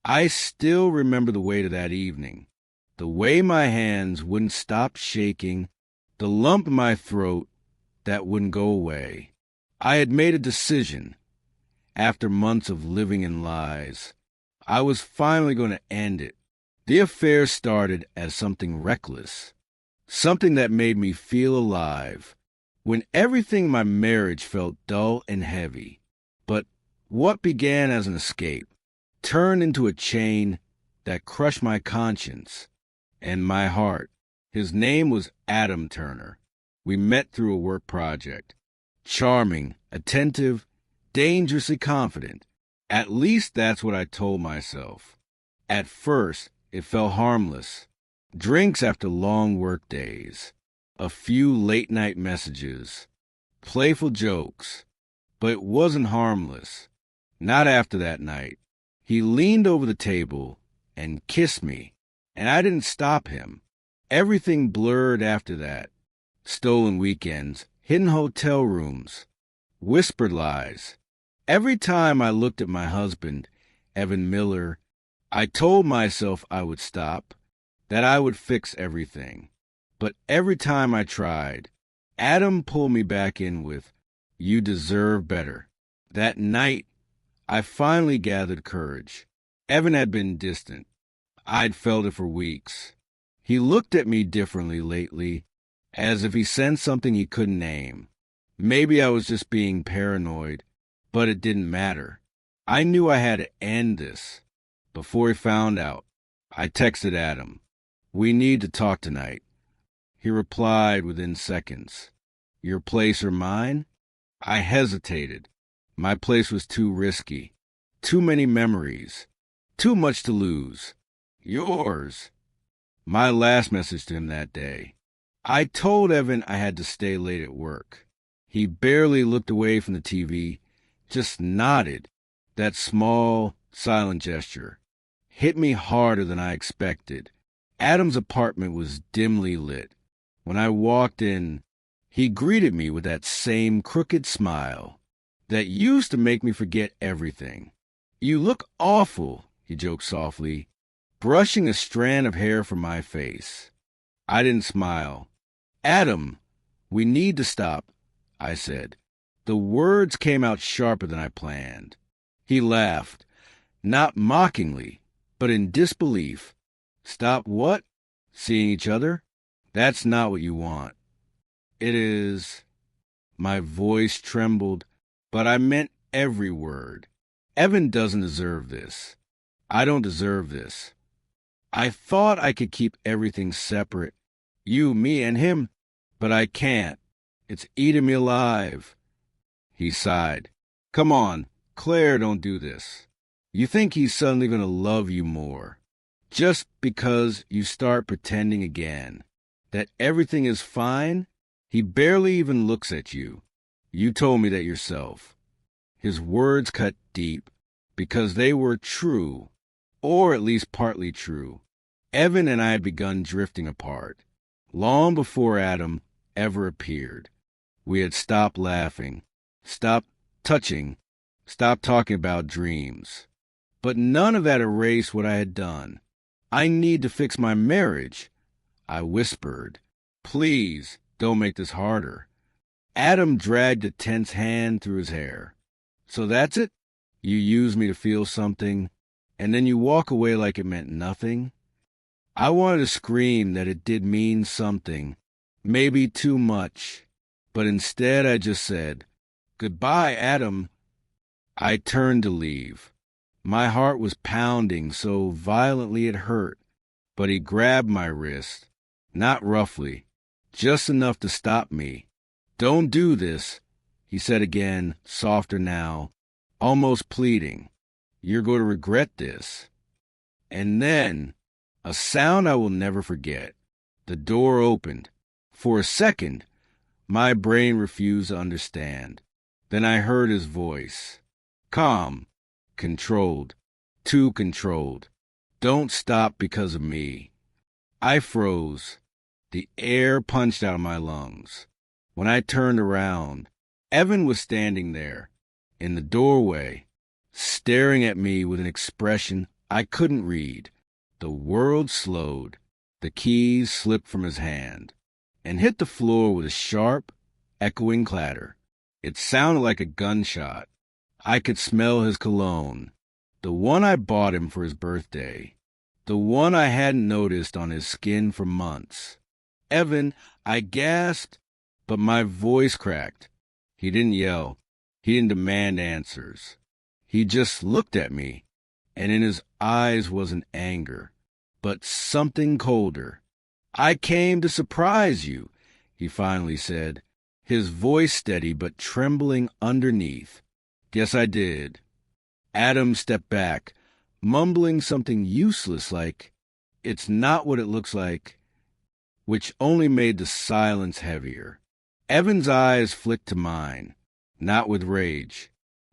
I still remember the weight of that evening, the way my hands wouldn't stop shaking, the lump in my throat that wouldn't go away. I had made a decision. After months of living in lies, I was finally going to end it. The affair started as something reckless, something that made me feel alive, when everything in my marriage felt dull and heavy. But what began as an escape turned into a chain that crushed my conscience and my heart. His name was Adam Turner. We met through a work project. Charming, attentive, dangerously confident. At least that's what I told myself. At first, it felt harmless. Drinks after long work days, a few late-night messages, playful jokes. But it wasn't harmless. Not after that night. He leaned over the table and kissed me, and I didn't stop him. Everything blurred after that. Stolen weekends, hidden hotel rooms, whispered lies. Every time I looked at my husband, Evan Miller, I told myself I would stop, that I would fix everything. But every time I tried, Adam pulled me back in with, "You deserve better." That night, I finally gathered courage. Evan had been distant. I'd felt it for weeks. He looked at me differently lately, as if he sensed something he couldn't name. Maybe I was just being paranoid, but it didn't matter. I knew I had to end this. Before he found out, I texted Adam, "We need to talk tonight." He replied within seconds, "Your place or mine?" I hesitated. My place was too risky. Too many memories. Too much to lose. "Yours." My last message to him that day. I told Evan I had to stay late at work. He barely looked away from the TV, just nodded. That small, silent gesture hit me harder than I expected. Adam's apartment was dimly lit. When I walked in, he greeted me with that same crooked smile that used to make me forget everything. "You look awful," he joked softly, brushing a strand of hair from my face. I didn't smile. "Adam, we need to stop," I said. The words came out sharper than I planned. He laughed, not mockingly, but in disbelief. "Stop what? Seeing each other? That's not what you want." "It is." My voice trembled, but I meant every word. Evan doesn't deserve this. I don't deserve this. I thought I could keep everything separate, you, me, and him, but I can't. It's eating me alive. He sighed. "Come on, Claire, don't do this. You think he's suddenly going to love you more, just because you start pretending again that everything is fine? He barely even looks at you. You told me that yourself." His words cut deep because they were true, or at least partly true. Evan and I had begun drifting apart long before Adam ever appeared. We had stopped laughing, stopped touching, stopped talking about dreams. But none of that erased what I had done. "I need to fix my marriage," I whispered. "Please, don't make this harder." Adam dragged a tense hand through his hair. "So that's it? You use me to feel something, and then you walk away like it meant nothing?" I wanted to scream that it did mean something, maybe too much, but instead I just said, "Goodbye, Adam." I turned to leave. My heart was pounding so violently it hurt, but he grabbed my wrist, not roughly, just enough to stop me. "Don't do this," he said again, softer now, almost pleading. "You're going to regret this." And then, a sound I will never forget. The door opened. For a second, my brain refused to understand. Then I heard his voice. Calm, controlled, too controlled. "Don't stop because of me." I froze. The air punched out of my lungs. When I turned around, Evan was standing there, in the doorway, staring at me with an expression I couldn't read. The world slowed. The keys slipped from his hand and hit the floor with a sharp, echoing clatter. It sounded like a gunshot. I could smell his cologne, the one I bought him for his birthday, the one I hadn't noticed on his skin for months. Evan, I gasped, but my voice cracked. He didn't yell. He didn't demand answers. He just looked at me, and in his eyes wasn't anger, but something colder. "I came to surprise you," he finally said, his voice steady but trembling underneath. "Yes, I did." Adam stepped back, mumbling something useless like, "It's not what it looks like," which only made the silence heavier. Evan's eyes flicked to mine, not with rage,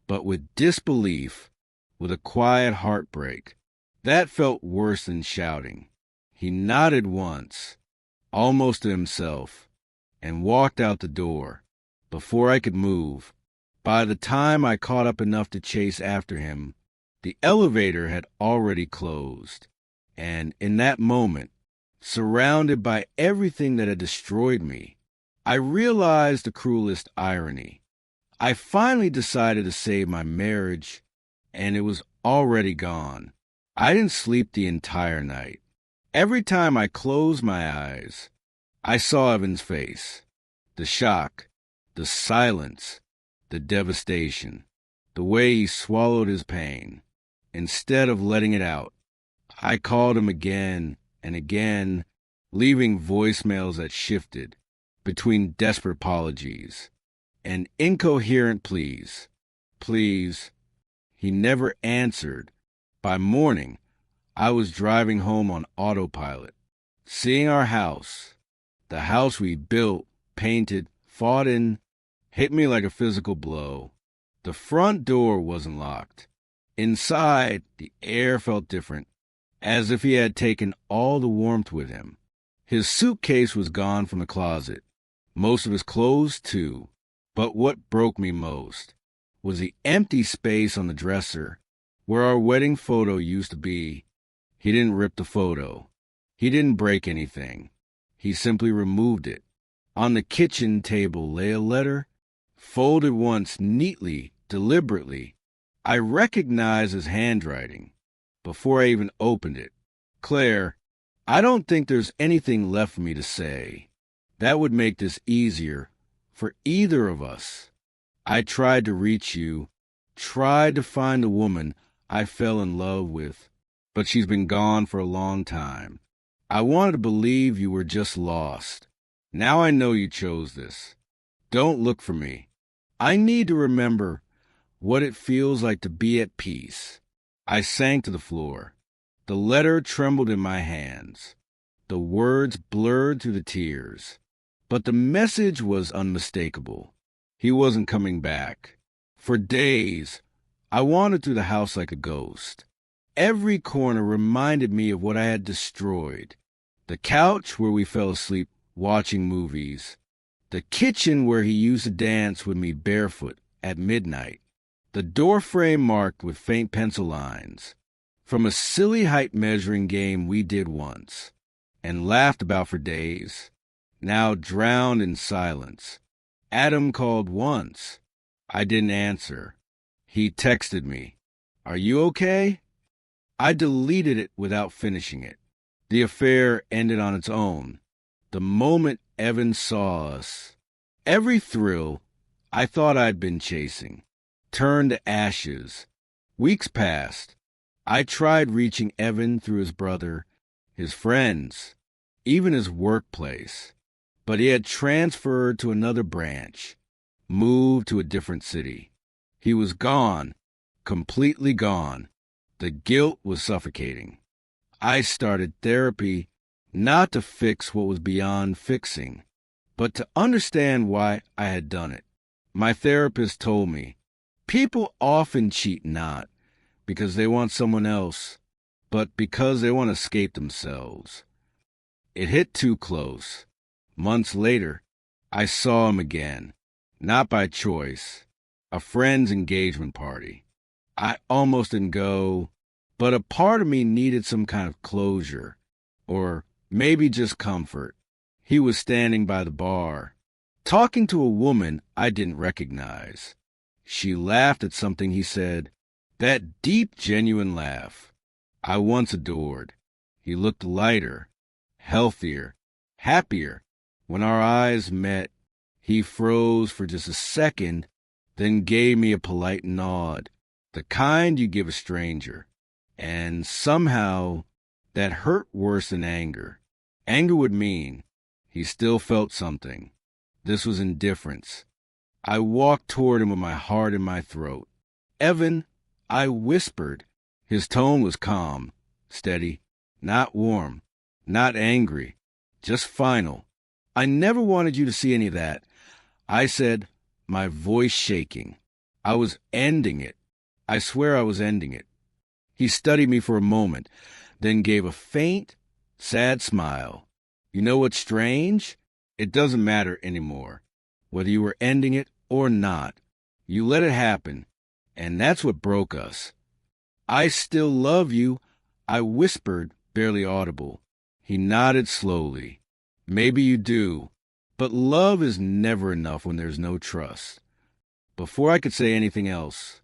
but with disbelief, with a quiet heartbreak. That felt worse than shouting. He nodded once, almost to himself, and walked out the door. Before I could move, by the time I caught up enough to chase after him, the elevator had already closed. And in that moment, surrounded by everything that had destroyed me, I realized the cruelest irony. I finally decided to save my marriage, and it was already gone. I didn't sleep the entire night. Every time I closed my eyes, I saw Evan's face. The shock, the silence, the devastation, the way he swallowed his pain. Instead of letting it out, I called him again and again, leaving voicemails that shifted between desperate apologies and incoherent pleas. Please. He never answered. By morning, I was driving home on autopilot, seeing our house, the house we built, painted, fought in, hit me like a physical blow. The front door wasn't locked. Inside, the air felt different, as if he had taken all the warmth with him. His suitcase was gone from the closet, most of his clothes too. But what broke me most was the empty space on the dresser where our wedding photo used to be. He didn't rip the photo. He didn't break anything. He simply removed it. On the kitchen table lay a letter, folded once neatly, deliberately. I recognized his handwriting before I even opened it. "Claire, I don't think there's anything left for me to say. That would make this easier for either of us. I tried to reach you, tried to find the woman I fell in love with, but she's been gone for a long time. I wanted to believe you were just lost. Now I know you chose this. Don't look for me. I need to remember what it feels like to be at peace." I sank to the floor. The letter trembled in my hands. The words blurred through the tears. But the message was unmistakable. He wasn't coming back. For days, I wandered through the house like a ghost. Every corner reminded me of what I had destroyed. The couch where we fell asleep watching movies. The kitchen where he used to dance with me barefoot at midnight. The doorframe marked with faint pencil lines from a silly height measuring game we did once and laughed about for days, now drowned in silence. Adam called once. I didn't answer. He texted me, "Are you okay?" I deleted it without finishing it. The affair ended on its own. The moment Evan saw us, every thrill I thought I'd been chasing turned to ashes. Weeks passed. I tried reaching Evan through his brother, his friends, even his workplace. But he had transferred to another branch, moved to a different city. He was gone, completely gone. The guilt was suffocating. I started therapy not to fix what was beyond fixing, but to understand why I had done it. My therapist told me, people often cheat not because they want someone else, but because they want to escape themselves. It hit too close. Months later, I saw him again, not by choice, a friend's engagement party. I almost didn't go, but a part of me needed some kind of closure, or maybe just comfort. He was standing by the bar, talking to a woman I didn't recognize. She laughed at something he said, that deep, genuine laugh I once adored. He looked lighter, healthier, happier. When our eyes met, he froze for just a second, then gave me a polite nod, the kind you give a stranger. And somehow, that hurt worse than anger. Anger would mean he still felt something. This was indifference. I walked toward him with my heart in my throat. "Evan," I whispered. His tone was calm, steady, not warm, not angry, just final. "I never wanted you to see any of that," I said, my voice shaking. I was ending it. I swear I was ending it. He studied me for a moment, then gave a faint, sad smile. "You know what's strange? It doesn't matter anymore, whether you were ending it or not. You let it happen, and that's what broke us." "I still love you," I whispered, barely audible. He nodded slowly. "Maybe you do, but love is never enough when there's no trust." Before I could say anything else,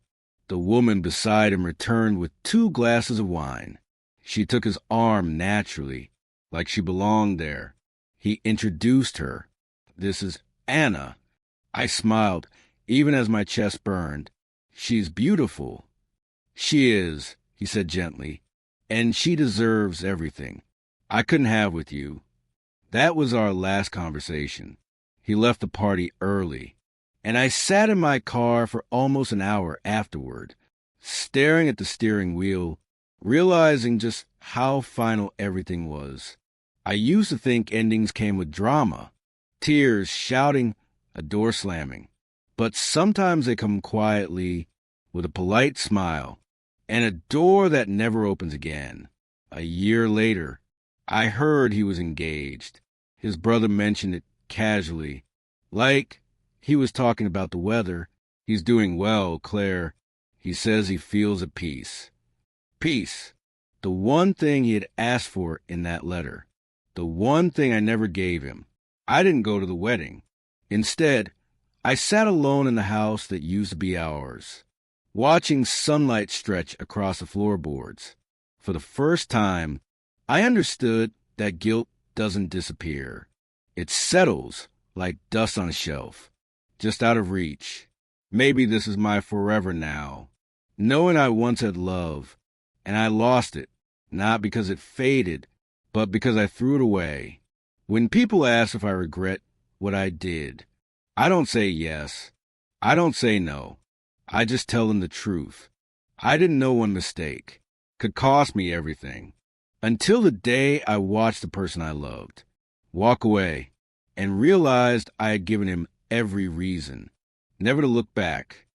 the woman beside him returned with 2 glasses of wine. She took his arm naturally, like she belonged there. He introduced her. "This is Anna." I smiled, even as my chest burned. "She's beautiful." "She is," he said gently, "and she deserves everything I couldn't have with you." That was our last conversation. He left the party early, and I sat in my car for almost an hour afterward, staring at the steering wheel, realizing just how final everything was. I used to think endings came with drama, tears, shouting, a door slamming. But sometimes they come quietly, with a polite smile, and a door that never opens again. A year later, I heard he was engaged. His brother mentioned it casually, like he was talking about the weather. "He's doing well, Claire. He says he feels at peace." Peace. The one thing he had asked for in that letter. The one thing I never gave him. I didn't go to the wedding. Instead, I sat alone in the house that used to be ours, watching sunlight stretch across the floorboards. For the first time, I understood that guilt doesn't disappear. It settles like dust on a shelf, just out of reach. Maybe this is my forever now, knowing I once had love, and I lost it, not because it faded, but because I threw it away. When people ask if I regret what I did, I don't say yes. I don't say no. I just tell them the truth. I didn't know one mistake could cost me everything, until the day I watched the person I loved walk away and realized I had given him every reason never to look back.